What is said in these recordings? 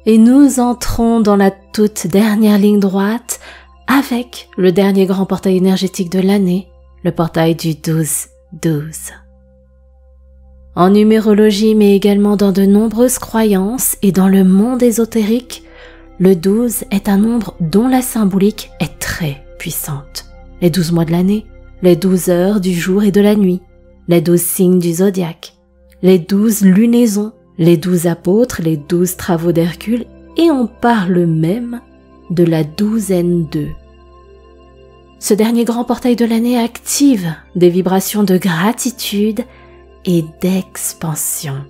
et nous entrons dans la toute dernière ligne droite avec le dernier grand portail énergétique de l'année, le portail du 12-12. En numérologie, mais également dans de nombreuses croyances et dans le monde ésotérique, le 12 est un nombre dont la symbolique est très puissante. Les 12 mois de l'année, les 12 heures du jour et de la nuit, les 12 signes du zodiaque, les 12 lunaisons, les 12 apôtres, les 12 travaux d'Hercule, et on parle même de la douzaine d'œufs. Ce dernier grand portail de l'année active des vibrations de gratitude et d'expansion.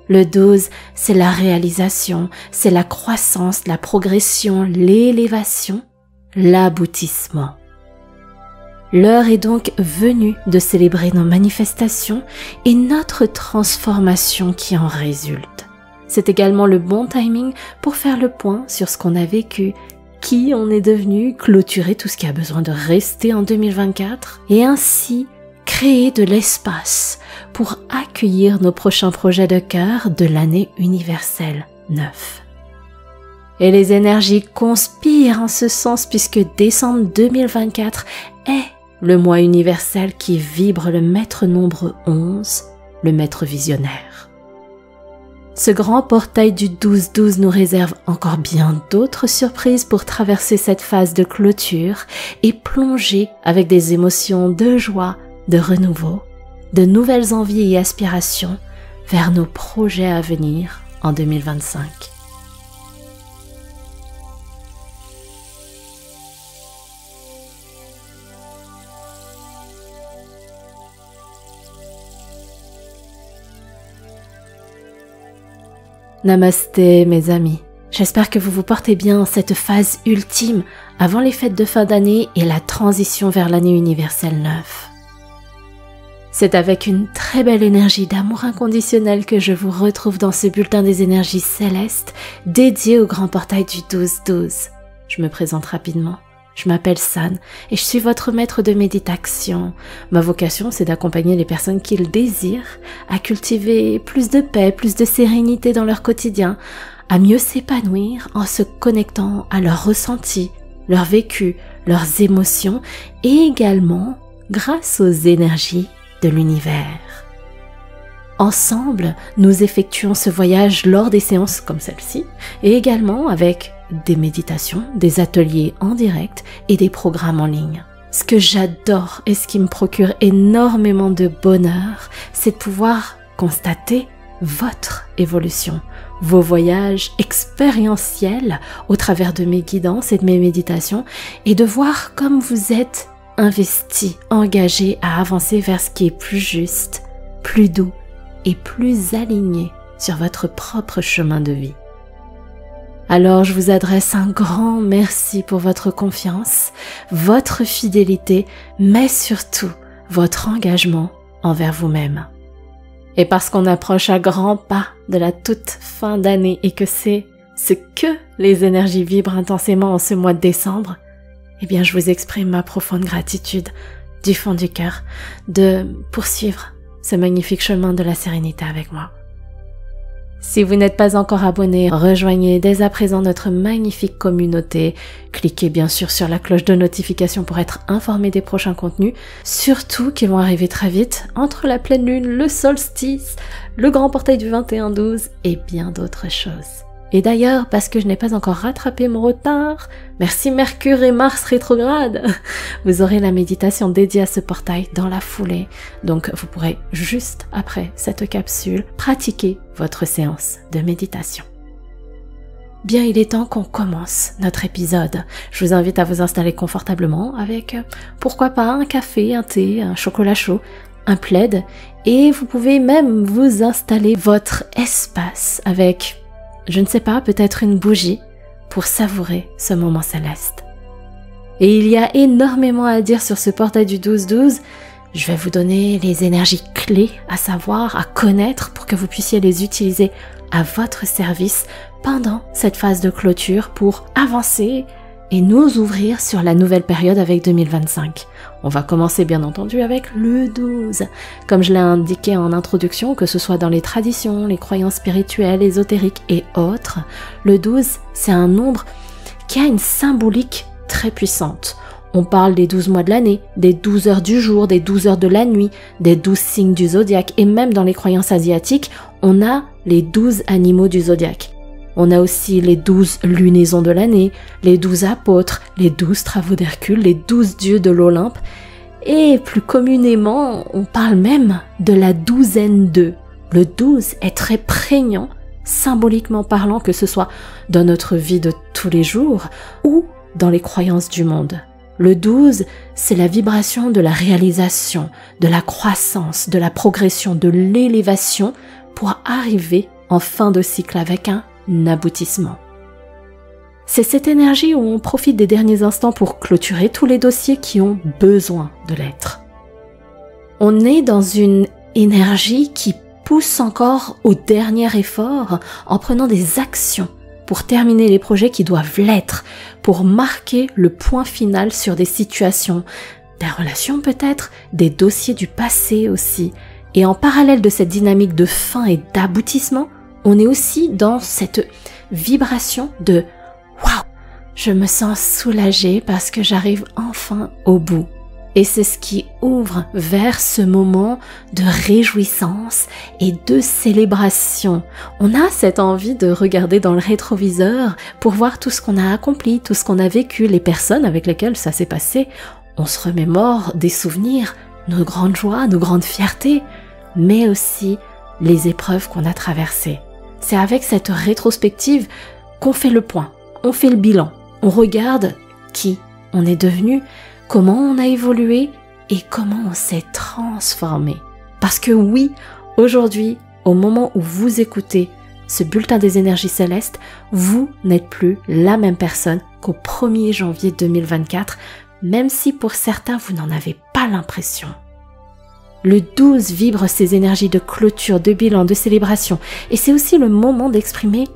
Le 12, c'est la réalisation, c'est la croissance, la progression, l'élévation, l'aboutissement. L'heure est donc venue de célébrer nos manifestations et notre transformation qui en résulte. C'est également le bon timing pour faire le point sur ce qu'on a vécu, qui on est devenu, clôturer tout ce qui a besoin de rester en 2024 et ainsi créer de l'espace pour accueillir nos prochains projets de cœur de l'année universelle 9. Et les énergies conspirent en ce sens puisque décembre 2024 est le mois universel qui vibre le maître nombre 11, le maître visionnaire. Ce grand portail du 12-12 nous réserve encore bien d'autres surprises pour traverser cette phase de clôture et plonger avec des émotions de joie, de renouveau, de nouvelles envies et aspirations vers nos projets à venir en 2025. Namasté mes amis, j'espère que vous vous portez bien en cette phase ultime avant les fêtes de fin d'année et la transition vers l'année universelle 9. C'est avec une très belle énergie d'amour inconditionnel que je vous retrouve dans ce bulletin des énergies célestes dédié au grand portail du 12-12. Je me présente rapidement. Je m'appelle San et je suis votre maître de méditation. Ma vocation, c'est d'accompagner les personnes qui le désirent à cultiver plus de paix, plus de sérénité dans leur quotidien, à mieux s'épanouir en se connectant à leurs ressentis, leur vécu, leurs émotions et également grâce aux énergies de l'univers. Ensemble, nous effectuons ce voyage lors des séances comme celle-ci et également avec des méditations, des ateliers en direct et des programmes en ligne. Ce que j'adore et ce qui me procure énormément de bonheur, c'est de pouvoir constater votre évolution, vos voyages expérientiels au travers de mes guidances et de mes méditations et de voir comme vous êtes investi, engagé à avancer vers ce qui est plus juste, plus doux et plus aligné sur votre propre chemin de vie. Alors je vous adresse un grand merci pour votre confiance, votre fidélité, mais surtout votre engagement envers vous-même. Et parce qu'on approche à grands pas de la toute fin d'année et que c'est ce que les énergies vibrent intensément en ce mois de décembre, eh bien je vous exprime ma profonde gratitude du fond du cœur de poursuivre ce magnifique chemin de la sérénité avec moi. Si vous n'êtes pas encore abonné, rejoignez dès à présent notre magnifique communauté. Cliquez bien sûr sur la cloche de notification pour être informé des prochains contenus, surtout qui vont arriver très vite, entre la pleine lune, le solstice, le grand portail du 21-12 et bien d'autres choses. Et d'ailleurs, parce que je n'ai pas encore rattrapé mon retard, merci Mercure et Mars rétrograde, vous aurez la méditation dédiée à ce portail dans la foulée. Donc vous pourrez juste après cette capsule pratiquer votre séance de méditation. Bien, il est temps qu'on commence notre épisode. Je vous invite à vous installer confortablement avec, pourquoi pas, un café, un thé, un chocolat chaud, un plaid, et vous pouvez même vous installer votre espace avec, je ne sais pas, peut-être une bougie pour savourer ce moment céleste. Et il y a énormément à dire sur ce portail du 12-12. Je vais vous donner les énergies clés à savoir, à connaître pour que vous puissiez les utiliser à votre service pendant cette phase de clôture pour avancer et nous ouvrir sur la nouvelle période avec 2025. On va commencer bien entendu avec le 12. Comme je l'ai indiqué en introduction, que ce soit dans les traditions, les croyances spirituelles, ésotériques et autres, le 12, c'est un nombre qui a une symbolique très puissante. On parle des 12 mois de l'année, des 12 heures du jour, des 12 heures de la nuit, des 12 signes du zodiaque, et même dans les croyances asiatiques, on a les 12 animaux du zodiaque. On a aussi les 12 lunaisons de l'année, les 12 apôtres, les 12 travaux d'Hercule, les 12 dieux de l'Olympe, et plus communément, on parle même de la douzaine d'œufs. Le 12 est très prégnant, symboliquement parlant, que ce soit dans notre vie de tous les jours ou dans les croyances du monde. Le 12, c'est la vibration de la réalisation, de la croissance, de la progression, de l'élévation pour arriver en fin de cycle avec un aboutissement. C'est cette énergie où on profite des derniers instants pour clôturer tous les dossiers qui ont besoin de l'être. On est dans une énergie qui pousse encore au dernier effort en prenant des actions pour terminer les projets qui doivent l'être, pour marquer le point final sur des situations, des relations peut-être, des dossiers du passé aussi. Et en parallèle de cette dynamique de fin et d'aboutissement, on est aussi dans cette vibration de « Waouh, je me sens soulagée parce que j'arrive enfin au bout ». Et c'est ce qui ouvre vers ce moment de réjouissance et de célébration. On a cette envie de regarder dans le rétroviseur pour voir tout ce qu'on a accompli, tout ce qu'on a vécu, les personnes avec lesquelles ça s'est passé. On se remémore des souvenirs, nos grandes joies, nos grandes fiertés, mais aussi les épreuves qu'on a traversées. C'est avec cette rétrospective qu'on fait le point, on fait le bilan, on regarde qui on est devenu, comment on a évolué et comment on s'est transformé. Parce que oui, aujourd'hui, au moment où vous écoutez ce bulletin des énergies célestes, vous n'êtes plus la même personne qu'au 1er janvier 2024, même si pour certains vous n'en avez pas l'impression. Le 12 vibre ces énergies de clôture, de bilan, de célébration, et c'est aussi le moment d'exprimer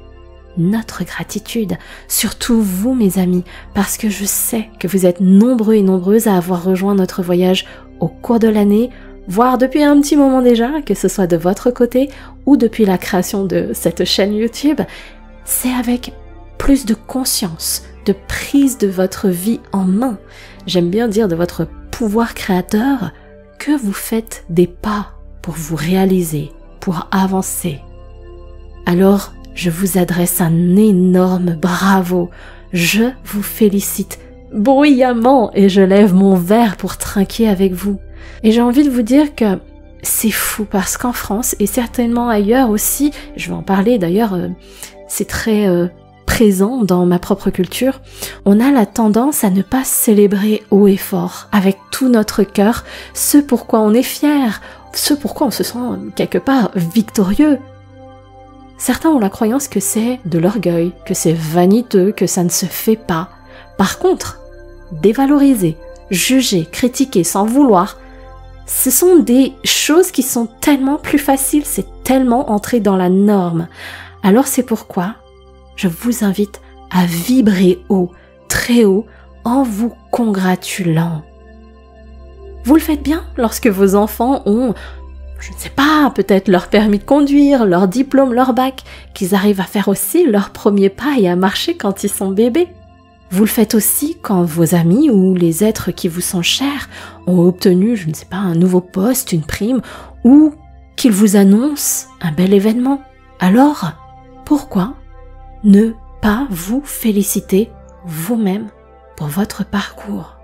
notre gratitude, surtout vous mes amis, parce que je sais que vous êtes nombreux et nombreuses à avoir rejoint notre voyage au cours de l'année, voire depuis un petit moment déjà, que ce soit de votre côté ou depuis la création de cette chaîne YouTube. C'est avec plus de conscience, de prise de votre vie en main, j'aime bien dire de votre pouvoir créateur, que vous faites des pas pour vous réaliser, pour avancer. Alors, je vous adresse un énorme bravo. Je vous félicite bruyamment et je lève mon verre pour trinquer avec vous. Et j'ai envie de vous dire que c'est fou parce qu'en France et certainement ailleurs aussi, je vais en parler d'ailleurs, c'est très présent dans ma propre culture, on a la tendance à ne pas célébrer haut et fort, avec tout notre cœur, ce pourquoi on est fier, ce pourquoi on se sent quelque part victorieux. Certains ont la croyance que c'est de l'orgueil, que c'est vaniteux, que ça ne se fait pas. Par contre, dévaloriser, juger, critiquer sans vouloir, ce sont des choses qui sont tellement plus faciles, c'est tellement entré dans la norme. Alors c'est pourquoi je vous invite à vibrer haut, très haut, en vous congratulant. Vous le faites bien lorsque vos enfants ont, je ne sais pas, peut-être leur permis de conduire, leur diplôme, leur bac, qu'ils arrivent à faire aussi leur premier pas et à marcher quand ils sont bébés. Vous le faites aussi quand vos amis ou les êtres qui vous sont chers ont obtenu, je ne sais pas, un nouveau poste, une prime, ou qu'ils vous annoncent un bel événement. Alors, pourquoi ne pas vous féliciter vous-même pour votre parcours?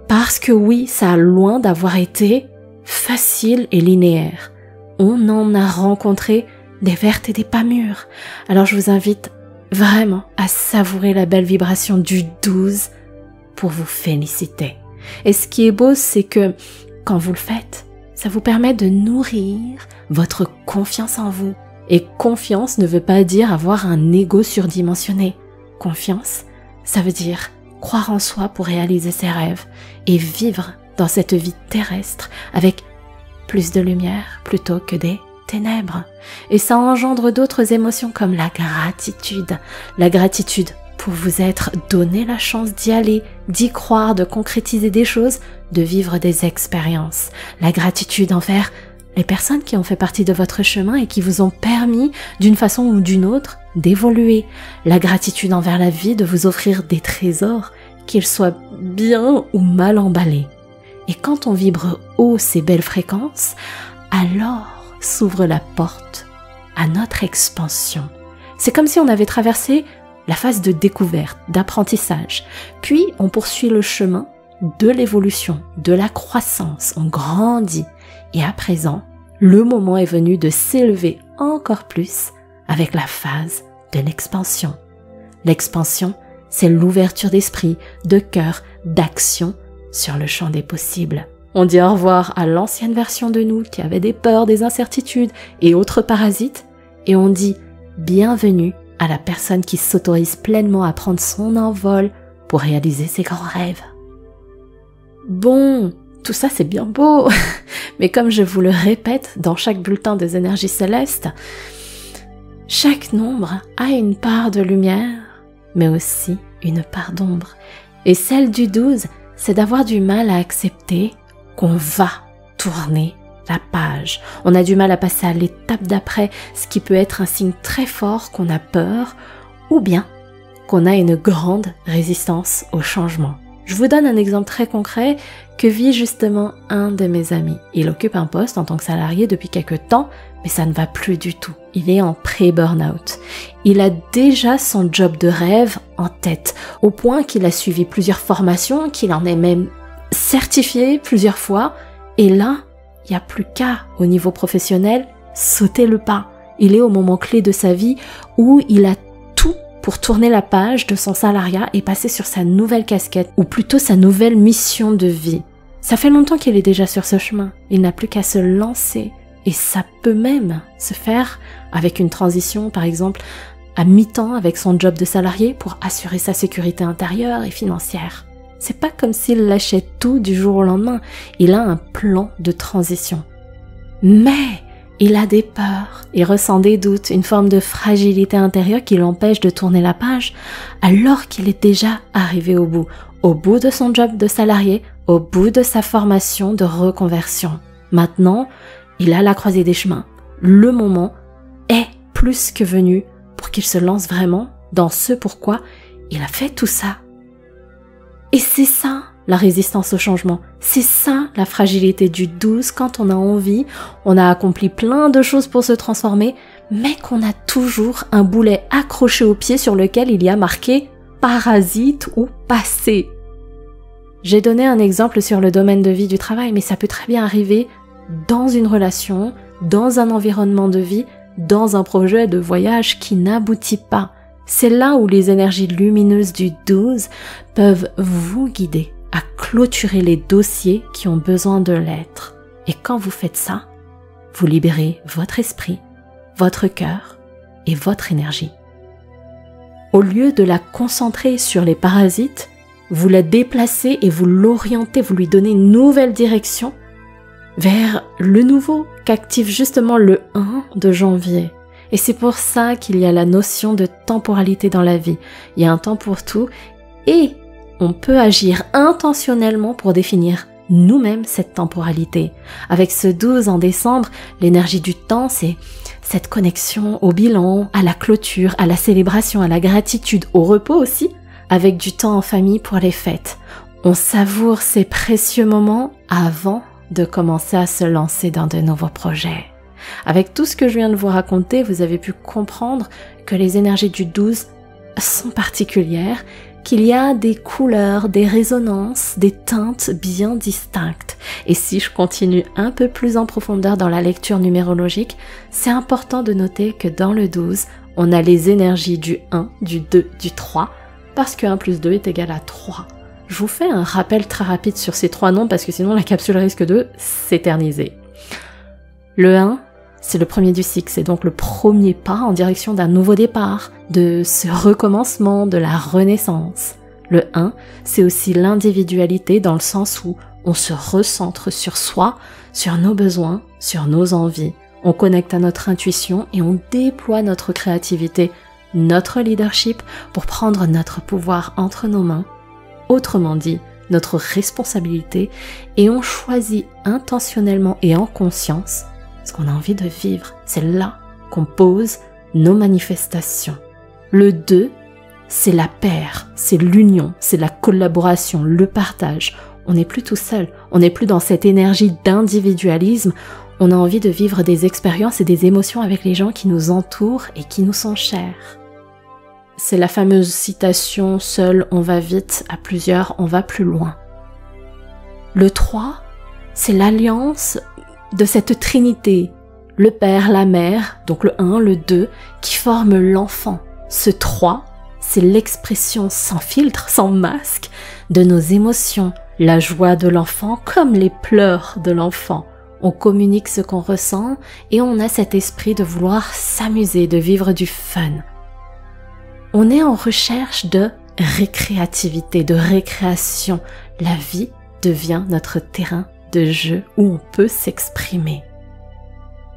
Parce que oui, ça a loin d'avoir été facile et linéaire. On en a rencontré des vertes et des pas mûres. Alors je vous invite vraiment à savourer la belle vibration du 12 pour vous féliciter. Et ce qui est beau, c'est que quand vous le faites, ça vous permet de nourrir votre confiance en vous. Et confiance ne veut pas dire avoir un ego surdimensionné. Confiance, ça veut dire croire en soi pour réaliser ses rêves et vivre dans cette vie terrestre avec plus de lumière plutôt que des ténèbres. Et ça engendre d'autres émotions comme la gratitude pour vous être donné la chance d'y aller, d'y croire, de concrétiser des choses, de vivre des expériences. La gratitude envers les personnes qui ont fait partie de votre chemin et qui vous ont permis, d'une façon ou d'une autre, d'évoluer. La gratitude envers la vie, de vous offrir des trésors, qu'ils soient bien ou mal emballés. Et quand on vibre haut ces belles fréquences, alors s'ouvre la porte à notre expansion. C'est comme si on avait traversé la phase de découverte, d'apprentissage. Puis on poursuit le chemin de l'évolution, de la croissance. On grandit. Et à présent, le moment est venu de s'élever encore plus avec la phase de l'expansion. L'expansion, c'est l'ouverture d'esprit, de cœur, d'action sur le champ des possibles. On dit au revoir à l'ancienne version de nous qui avait des peurs, des incertitudes et autres parasites, et on dit bienvenue à la personne qui s'autorise pleinement à prendre son envol pour réaliser ses grands rêves. Bon, tout ça c'est bien beau, mais comme je vous le répète dans chaque bulletin des énergies célestes, chaque nombre a une part de lumière, mais aussi une part d'ombre. Et celle du 12, c'est d'avoir du mal à accepter qu'on va tourner la page. On a du mal à passer à l'étape d'après, ce qui peut être un signe très fort qu'on a peur ou bien qu'on a une grande résistance au changement. Je vous donne un exemple très concret que vit justement un de mes amis. Il occupe un poste en tant que salarié depuis quelques temps, mais ça ne va plus du tout. Il est en pré-burnout. Il a déjà son job de rêve en tête, au point qu'il a suivi plusieurs formations, qu'il en est même certifié plusieurs fois, et là, il n'y a plus qu'à, au niveau professionnel, sauter le pas. Il est au moment clé de sa vie où il a tout pour tourner la page de son salariat et passer sur sa nouvelle casquette, ou plutôt sa nouvelle mission de vie. Ça fait longtemps qu'il est déjà sur ce chemin. Il n'a plus qu'à se lancer. Et ça peut même se faire avec une transition, par exemple, à mi-temps avec son job de salarié pour assurer sa sécurité intérieure et financière. C'est pas comme s'il lâchait tout du jour au lendemain. Il a un plan de transition. Mais il a des peurs, il ressent des doutes, une forme de fragilité intérieure qui l'empêche de tourner la page alors qu'il est déjà arrivé au bout de son job de salarié, au bout de sa formation de reconversion. Maintenant, il a la croisée des chemins. Le moment est plus que venu pour qu'il se lance vraiment dans ce pourquoi il a fait tout ça. Et c'est ça la résistance au changement. C'est ça la fragilité du 12 quand on a envie, on a accompli plein de choses pour se transformer, mais qu'on a toujours un boulet accroché au pied sur lequel il y a marqué « parasite » ou « passé ». J'ai donné un exemple sur le domaine de vie du travail, mais ça peut très bien arriver dans une relation, dans un environnement de vie, dans un projet de voyage qui n'aboutit pas. C'est là où les énergies lumineuses du 12 peuvent vous guider à clôturer les dossiers qui ont besoin de l'être. Et quand vous faites ça, vous libérez votre esprit, votre cœur et votre énergie. Au lieu de la concentrer sur les parasites, vous la déplacez et vous l'orientez, vous lui donnez une nouvelle direction vers le nouveau qu'active justement le 1 de janvier. Et c'est pour ça qu'il y a la notion de temporalité dans la vie. Il y a un temps pour tout et on peut agir intentionnellement pour définir nous-mêmes cette temporalité. Avec ce 12 en décembre, l'énergie du temps, c'est cette connexion au bilan, à la clôture, à la célébration, à la gratitude, au repos aussi, avec du temps en famille pour les fêtes. On savoure ces précieux moments avant de commencer à se lancer dans de nouveaux projets. Avec tout ce que je viens de vous raconter, vous avez pu comprendre que les énergies du 12 sont particulières, qu'il y a des couleurs, des résonances, des teintes bien distinctes. Et si je continue un peu plus en profondeur dans la lecture numérologique, c'est important de noter que dans le 12, on a les énergies du 1, du 2, du 3, parce que 1 plus 2 est égal à 3. Je vous fais un rappel très rapide sur ces 3 noms parce que sinon la capsule risque de s'éterniser. Le 1, c'est le premier du cycle, c'est donc le premier pas en direction d'un nouveau départ, de ce recommencement, de la renaissance. Le 1, c'est aussi l'individualité dans le sens où on se recentre sur soi, sur nos besoins, sur nos envies. On connecte à notre intuition et on déploie notre créativité notre leadership, pour prendre notre pouvoir entre nos mains, autrement dit, notre responsabilité, et on choisit intentionnellement et en conscience ce qu'on a envie de vivre. C'est là qu'on pose nos manifestations. Le 2, c'est la paire, c'est l'union, c'est la collaboration, le partage. On n'est plus tout seul, on n'est plus dans cette énergie d'individualisme. On a envie de vivre des expériences et des émotions avec les gens qui nous entourent et qui nous sont chers. C'est la fameuse citation « Seul, on va vite, à plusieurs, on va plus loin ». Le 3, c'est l'alliance de cette trinité, le Père, la Mère, donc le 1, le 2, qui forment l'enfant. Ce 3, c'est l'expression sans filtre, sans masque, de nos émotions, la joie de l'enfant comme les pleurs de l'enfant. On communique ce qu'on ressent et on a cet esprit de vouloir s'amuser, de vivre du fun. On est en recherche de récréativité, de récréation. La vie devient notre terrain de jeu où on peut s'exprimer.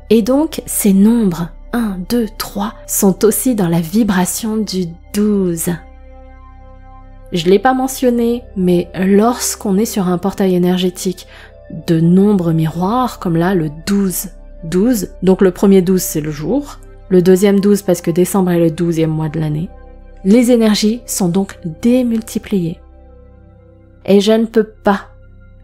Et donc, ces nombres 1, 2, 3 sont aussi dans la vibration du 12. Je ne l'ai pas mentionné, mais lorsqu'on est sur un portail énergétique de nombres miroirs, comme là le 12, donc le premier 12 c'est le jour, le deuxième 12 parce que décembre est le 12e mois de l'année, les énergies sont donc démultipliées. Et je ne peux pas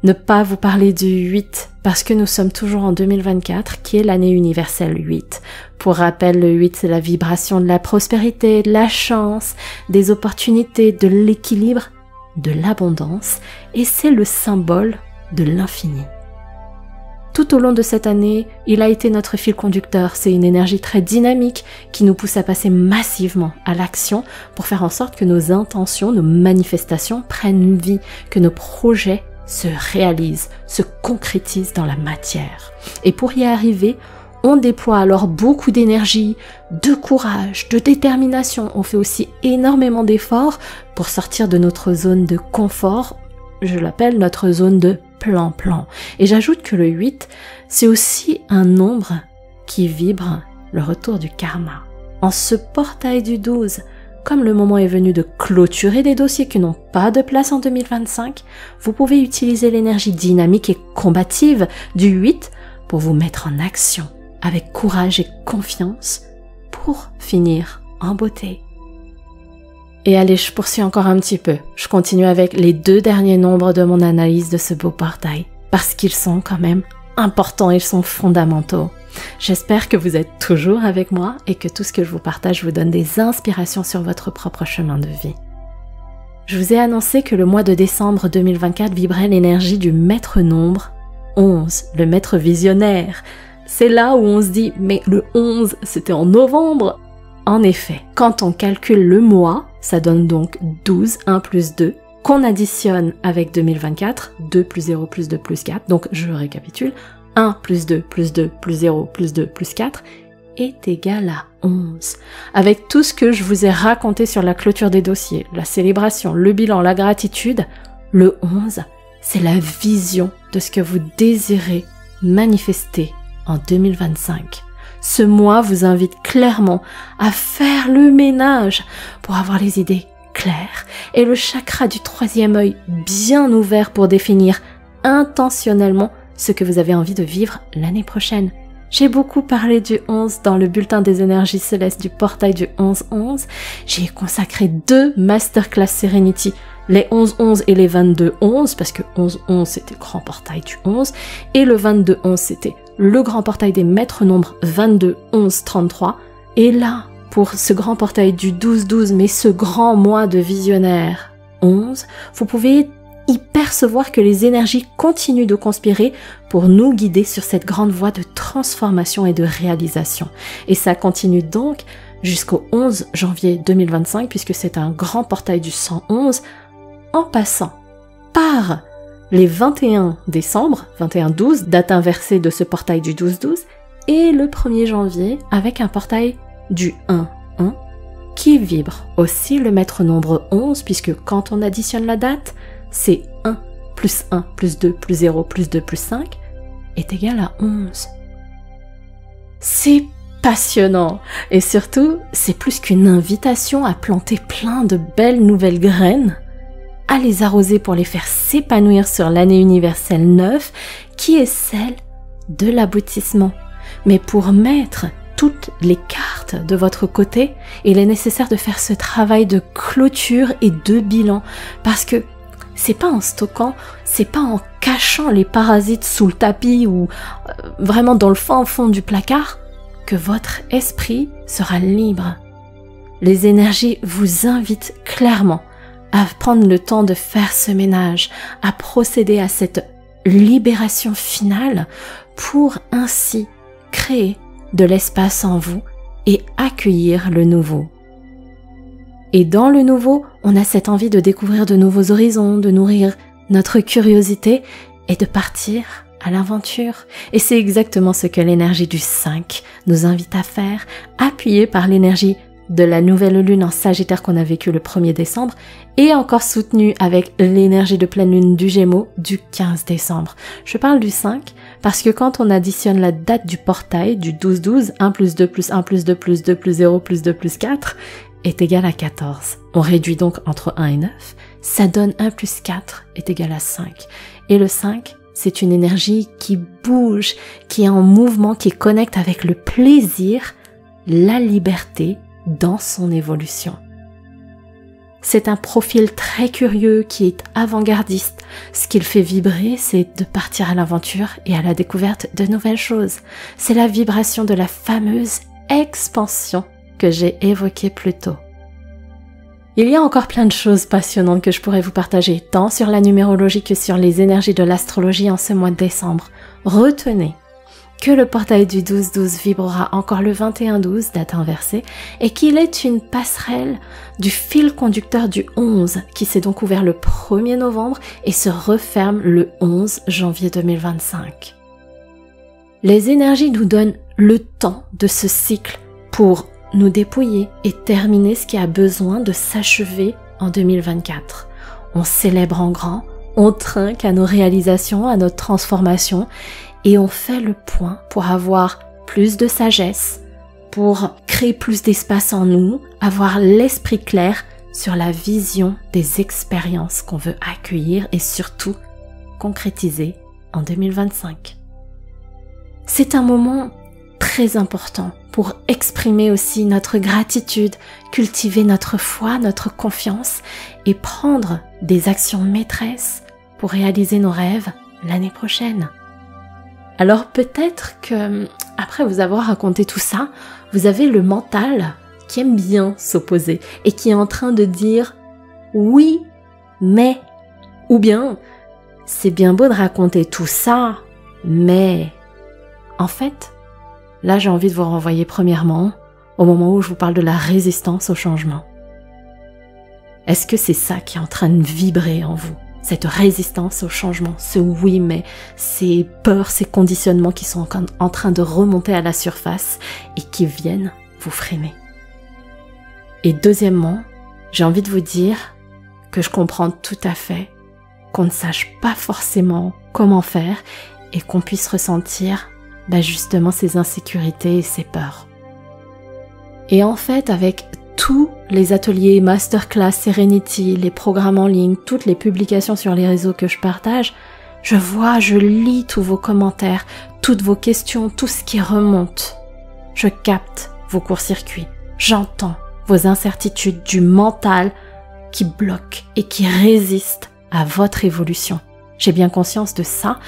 ne pas vous parler du 8 parce que nous sommes toujours en 2024 qui est l'année universelle 8. Pour rappel, le 8 c'est la vibration de la prospérité, de la chance, des opportunités, de l'équilibre, de l'abondance et c'est le symbole de l'infini. Tout au long de cette année, il a été notre fil conducteur. C'est une énergie très dynamique qui nous pousse à passer massivement à l'action pour faire en sorte que nos intentions, nos manifestations prennent vie, que nos projets se réalisent, se concrétisent dans la matière. Et pour y arriver, on déploie alors beaucoup d'énergie, de courage, de détermination. On fait aussi énormément d'efforts pour sortir de notre zone de confort. Je l'appelle notre zone de plan-plan. Et j'ajoute que le 8, c'est aussi un nombre qui vibre le retour du karma. En ce portail du 12, comme le moment est venu de clôturer des dossiers qui n'ont pas de place en 2025, vous pouvez utiliser l'énergie dynamique et combative du 8 pour vous mettre en action avec courage et confiance pour finir en beauté. Et allez, je poursuis encore un petit peu. Je continue avec les 2 derniers nombres de mon analyse de ce beau portail, parce qu'ils sont quand même importants, ils sont fondamentaux. J'espère que vous êtes toujours avec moi et que tout ce que je vous partage vous donne des inspirations sur votre propre chemin de vie. Je vous ai annoncé que le mois de décembre 2024 vibrait l'énergie du maître nombre 11, le maître visionnaire. C'est là où on se dit, mais le 11, c'était en novembre. En effet, quand on calcule le mois, ça donne donc 12, 1 plus 2, qu'on additionne avec 2024, 2 plus 0 plus 2 plus 4, donc je récapitule, 1 plus 2 plus 2 plus 0 plus 2 plus 4 est égal à 11. Avec tout ce que je vous ai raconté sur la clôture des dossiers, la célébration, le bilan, la gratitude, le 11, c'est la vision de ce que vous désirez manifester en 2025. Ce mois vous invite clairement à faire le ménage pour avoir les idées claires et le chakra du 3e œil bien ouvert pour définir intentionnellement ce que vous avez envie de vivre l'année prochaine. J'ai beaucoup parlé du 11 dans le bulletin des énergies célestes du portail du 11-11. J'y ai consacré 2 masterclass Serenity, les 11-11 et les 22-11, parce que 11-11 c'était le grand portail du 11, et le 22-11 c'était le grand portail des maîtres nombres 22-11-33. Et là, pour ce grand portail du 12-12, mais ce grand mois de visionnaire 11, vous pouvez y percevoir que les énergies continuent de conspirer pour nous guider sur cette grande voie de transformation et de réalisation. Et ça continue donc jusqu'au 11 janvier 2025, puisque c'est un grand portail du 111, en passant par les 21 décembre, 21-12, date inversée de ce portail du 12-12, et le 1er janvier avec un portail du 1-1 qui vibre aussi le maître nombre 11, puisque quand on additionne la date, c'est 1 plus 1 plus 2 plus 0 plus 2 plus 5 est égal à 11. C'est passionnant. Et surtout, c'est plus qu'une invitation à planter plein de belles nouvelles graines, à les arroser pour les faire s'épanouir sur l'année universelle 9, qui est celle de l'aboutissement. Mais pour mettre toutes les cartes de votre côté, il est nécessaire de faire ce travail de clôture et de bilan, parce que c'est pas en stockant, c'est pas en cachant les parasites sous le tapis ou vraiment dans le fin fond du placard que votre esprit sera libre. Les énergies vous invitent clairement à prendre le temps de faire ce ménage, à procéder à cette libération finale pour ainsi créer de l'espace en vous et accueillir le nouveau. Et dans le nouveau, on a cette envie de découvrir de nouveaux horizons, de nourrir notre curiosité et de partir à l'aventure. Et c'est exactement ce que l'énergie du 5 nous invite à faire, appuyée par l'énergie de la nouvelle lune en Sagittaire qu'on a vécue le 1er décembre et encore soutenue avec l'énergie de pleine lune du Gémeaux du 15 décembre. Je parle du 5 parce que quand on additionne la date du portail du 12-12, 1 plus 2 plus 1 plus 2 plus 2 plus 0 plus 2 plus 4 est égal à 14. On réduit donc entre 1 et 9, ça donne 1 plus 4 est égal à 5. Et le 5, c'est une énergie qui bouge, qui est en mouvement, qui connecte avec le plaisir, la liberté dans son évolution. C'est un profil très curieux qui est avant-gardiste. Ce qu'il fait vibrer, c'est de partir à l'aventure et à la découverte de nouvelles choses. C'est la vibration de la fameuse expansion que j'ai évoquée plus tôt. Il y a encore plein de choses passionnantes que je pourrais vous partager, tant sur la numérologie que sur les énergies de l'astrologie en ce mois de décembre. Retenez que le portail du 12-12 vibrera encore le 21-12, date inversée, et qu'il est une passerelle du fil conducteur du 11, qui s'est donc ouvert le 1er novembre et se referme le 11 janvier 2025. Les énergies nous donnent le temps de ce cycle pour nous dépouiller et terminer ce qui a besoin de s'achever en 2024. On célèbre en grand, on trinque à nos réalisations, à notre transformation, et on fait le point pour avoir plus de sagesse, pour créer plus d'espace en nous, avoir l'esprit clair sur la vision des expériences qu'on veut accueillir et surtout concrétiser en 2025. C'est un moment très important pour exprimer aussi notre gratitude, cultiver notre foi, notre confiance et prendre des actions maîtresses pour réaliser nos rêves l'année prochaine. Alors peut-être que, après vous avoir raconté tout ça, vous avez le mental qui aime bien s'opposer et qui est en train de dire « oui, mais » ou bien « c'est bien beau de raconter tout ça, mais » en fait, là j'ai envie de vous renvoyer premièrement au moment où je vous parle de la résistance au changement. Est-ce que c'est ça qui est en train de vibrer en vous ? Cette résistance au changement, ce oui mais, ces peurs, ces conditionnements qui sont en train de remonter à la surface et qui viennent vous freiner. Et deuxièmement, j'ai envie de vous dire que je comprends tout à fait qu'on ne sache pas forcément comment faire et qu'on puisse ressentir justement ces insécurités et ces peurs. Et en fait, avec tous les ateliers, masterclass, Serenity, les programmes en ligne, toutes les publications sur les réseaux que je partage, je lis tous vos commentaires, toutes vos questions, tout ce qui remonte. Je capte vos courts-circuits, j'entends vos incertitudes du mental qui bloquent et qui résistent à votre évolution. J'ai bien conscience de ça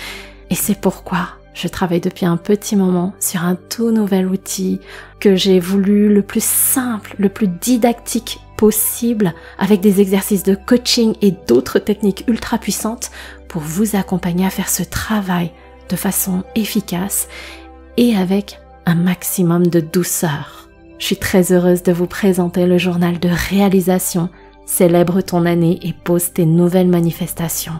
et c'est pourquoi je travaille depuis un petit moment sur un tout nouvel outil que j'ai voulu le plus simple, le plus didactique possible, avec des exercices de coaching et d'autres techniques ultra puissantes pour vous accompagner à faire ce travail de façon efficace et avec un maximum de douceur. Je suis très heureuse de vous présenter le journal de réalisation « Célèbre ton année et pose tes nouvelles manifestations ».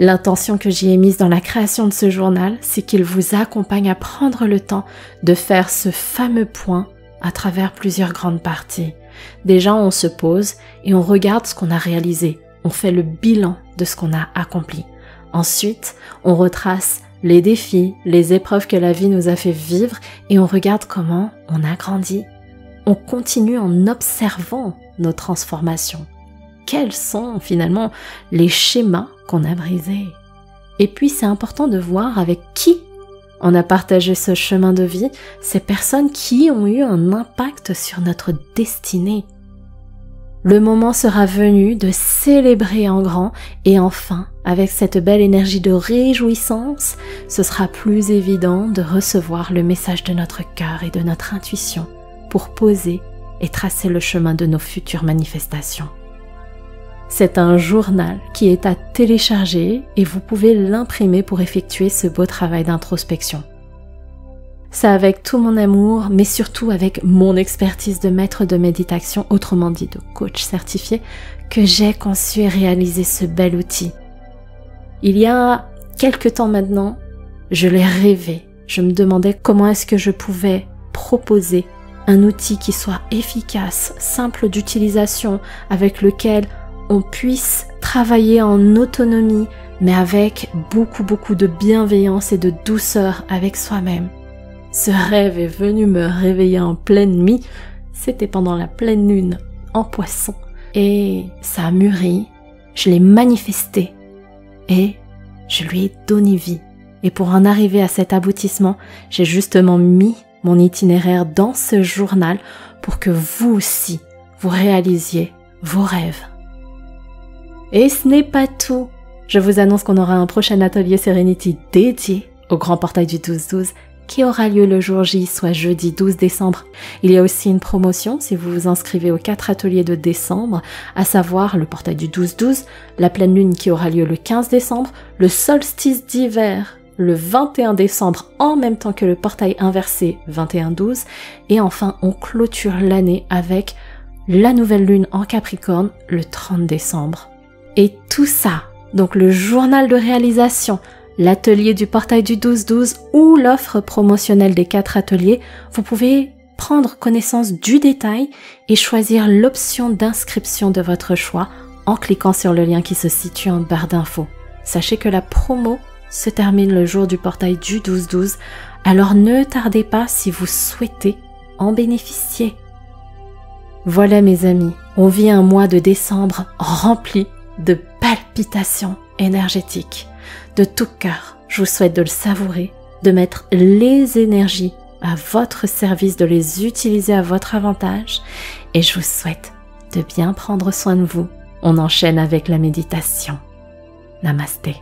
L'intention que j'y ai mise dans la création de ce journal, c'est qu'il vous accompagne à prendre le temps de faire ce fameux point à travers plusieurs grandes parties. Déjà, on se pose et on regarde ce qu'on a réalisé. On fait le bilan de ce qu'on a accompli. Ensuite, on retrace les défis, les épreuves que la vie nous a fait vivre et on regarde comment on a grandi. On continue en observant nos transformations. Quels sont finalement les schémas qu'on a brisés? Et puis c'est important de voir avec qui on a partagé ce chemin de vie, ces personnes qui ont eu un impact sur notre destinée. Le moment sera venu de célébrer en grand et enfin, avec cette belle énergie de réjouissance, ce sera plus évident de recevoir le message de notre cœur et de notre intuition pour poser et tracer le chemin de nos futures manifestations. C'est un journal qui est à télécharger et vous pouvez l'imprimer pour effectuer ce beau travail d'introspection. C'est avec tout mon amour, mais surtout avec mon expertise de maître de méditation, autrement dit de coach certifié, que j'ai conçu et réalisé ce bel outil. Il y a quelque temps maintenant, je l'ai rêvé. Je me demandais comment est-ce que je pouvais proposer un outil qui soit efficace, simple d'utilisation, avec lequel on puisse travailler en autonomie, mais avec beaucoup de bienveillance et de douceur avec soi-même. Ce rêve est venu me réveiller en pleine nuit, c'était pendant la pleine lune en Poisson, et ça a mûri, je l'ai manifesté, et je lui ai donné vie. Et pour en arriver à cet aboutissement, j'ai justement mis mon itinéraire dans ce journal pour que vous aussi, vous réalisiez vos rêves. Et ce n'est pas tout. Je vous annonce qu'on aura un prochain atelier Serenity dédié au grand portail du 12-12 qui aura lieu le jour J, soit jeudi 12 décembre. Il y a aussi une promotion si vous vous inscrivez aux 4 ateliers de décembre, à savoir le portail du 12-12, la pleine lune qui aura lieu le 15 décembre, le solstice d'hiver le 21 décembre en même temps que le portail inversé 21-12 et enfin on clôture l'année avec la nouvelle lune en Capricorne le 30 décembre. Et tout ça, donc le journal de réalisation, l'atelier du portail du 12-12 ou l'offre promotionnelle des 4 ateliers, vous pouvez prendre connaissance du détail et choisir l'option d'inscription de votre choix en cliquant sur le lien qui se situe en barre d'infos. Sachez que la promo se termine le jour du portail du 12-12, alors ne tardez pas si vous souhaitez en bénéficier. Voilà mes amis, on vit un mois de décembre rempli de palpitations énergétiques. De tout cœur, je vous souhaite de le savourer, de mettre les énergies à votre service, de les utiliser à votre avantage et je vous souhaite de bien prendre soin de vous. On enchaîne avec la méditation. Namasté.